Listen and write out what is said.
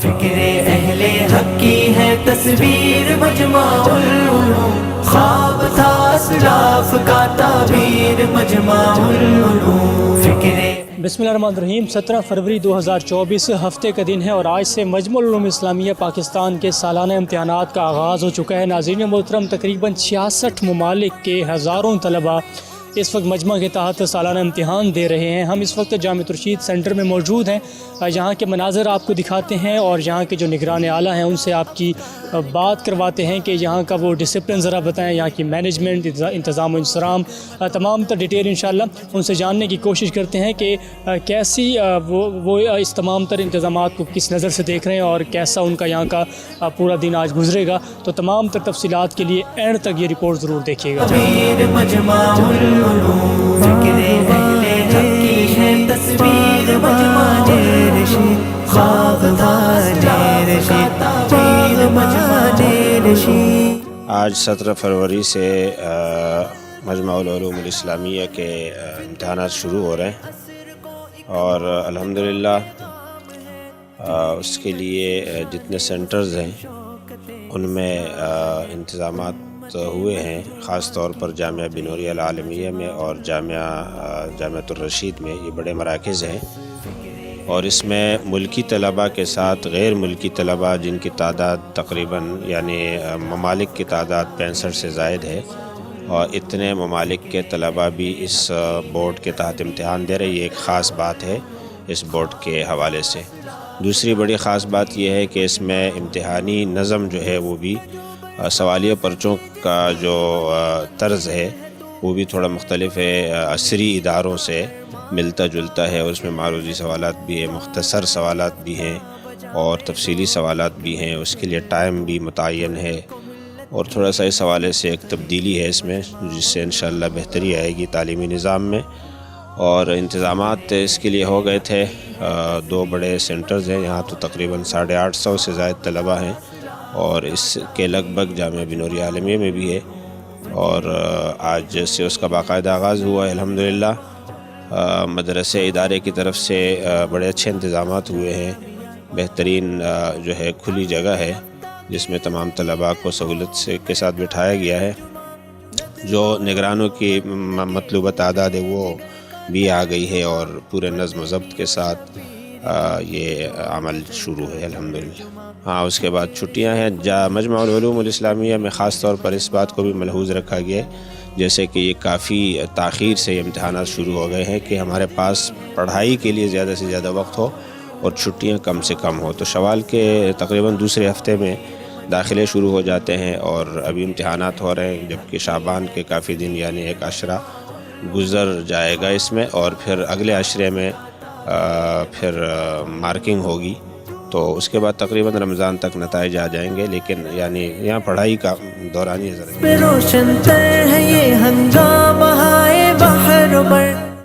فکر اہل حق کی ہے تصویر مجمع العلوم، خواب تھا اسلاف کا تعبیر مجمع العلوم، فکر بسم اللہ الرحمن الرحیم۔ 17 فروری 2024 ہفتے کا دن ہے اور آج سے مجمع العلوم اسلامیہ پاکستان کے سالانہ امتحانات کا آغاز ہو چکا ہے۔ ناظرین محترم، تقریباً 66 ممالک کے ہزاروں طلبہ اس وقت مجمع کے تحت سالانہ امتحان دے رہے ہیں۔ ہم اس وقت جامعۃ الرشید سینٹر میں موجود ہیں، یہاں کے مناظر آپ کو دکھاتے ہیں اور یہاں کے جو نگران اعلیٰ ہیں ان سے آپ کی بات کرواتے ہیں کہ یہاں کا وہ ڈسپلن ذرا بتائیں، یہاں کی مینجمنٹ، انتظام و انصرام، تمام تر ڈیٹیل انشاءاللہ ان سے جاننے کی کوشش کرتے ہیں کہ کیسی وہ اس تمام تر انتظامات کو کس نظر سے دیکھ رہے ہیں اور کیسا ان کا یہاں کا پورا دن آج گزرے گا۔ تو تمام تر تفصیلات کے لیے اینڈ تک یہ رپورٹ ضرور دیکھیے گا۔ مجمع العلوم، فکر اہل حق کی ہے تصویر مجمع الرشید، خواب تھا رشید تعبیر مجمع الرشید۔ آج 17 فروری سے مجمع العلوم الاسلامیہ کے امتحانات شروع ہو رہے ہیں اور الحمدللہ اس کے لیے جتنے سینٹرز ہیں ان میں انتظامات ہوئے ہیں، خاص طور پر جامعہ بنوریہ العالمیہ میں اور جامعۃ الرشید میں یہ بڑے مراکز ہیں، اور اس میں ملکی طلباء کے ساتھ غیر ملکی طلباء جن کی تعداد تقریباً یعنی ممالک کی تعداد 65 سے زائد ہے، اور اتنے ممالک کے طلباء بھی اس بورڈ کے تحت امتحان دے رہے ہیں۔ یہ ایک خاص بات ہے اس بورڈ کے حوالے سے۔ دوسری بڑی خاص بات یہ ہے کہ اس میں امتحانی نظم جو ہے وہ بھی سوالیہ پرچوں کا جو طرز ہے وہ بھی تھوڑا مختلف ہے، عصری اداروں سے ملتا جلتا ہے، اور اس میں معروضی سوالات بھی ہیں، مختصر سوالات بھی ہیں اور تفصیلی سوالات بھی ہیں، اس کے لیے ٹائم بھی متعین ہے، اور تھوڑا سا اس حوالے سے ایک تبدیلی ہے اس میں جس سے انشاءاللہ بہتری آئے گی تعلیمی نظام میں۔ اور انتظامات اس کے لیے ہو گئے تھے، 2 بڑے سینٹرز ہیں، یہاں تو تقریباً 850 سے زائد طلباء ہیں، اور اس کے لگ بھگ جامعہ بنوریہ عالمیہ میں بھی ہے، اور آج سے اس کا باقاعدہ آغاز ہوا ہے الحمدللہ۔ مدرسے ادارے کی طرف سے بڑے اچھے انتظامات ہوئے ہیں، بہترین جو ہے کھلی جگہ ہے جس میں تمام طلباء کو سہولت کے ساتھ بٹھایا گیا ہے۔ جو نگرانوں کی مطلوبہ تعداد ہے وہ بھی آ گئی ہے، اور پورے نظم و ضبط کے ساتھ یہ عمل شروع ہے الحمدللہ۔ ہاں، اس کے بعد چھٹیاں ہیں۔ مجمع العلوم الاسلامیہ میں خاص طور پر اس بات کو بھی ملحوظ رکھا گیا ہے جیسے کہ یہ کافی تاخیر سے امتحانات شروع ہو گئے ہیں کہ ہمارے پاس پڑھائی کے لیے زیادہ سے زیادہ وقت ہو اور چھٹیاں کم سے کم ہو۔ تو شوال کے تقریباً دوسرے ہفتے میں داخلے شروع ہو جاتے ہیں، اور ابھی امتحانات ہو رہے ہیں، جبکہ شعبان کے کافی دن یعنی ایک عشرہ گزر جائے گا اس میں، اور پھر اگلے عشرے میں پھر مارکنگ ہوگی، تو اس کے بعد تقریباً رمضان تک نتائج آ جائیں گے، لیکن یعنی یہاں پڑھائی کا دوران یہ ذرا روشن تر ہے یہ ہنگامہ ہے بحر بر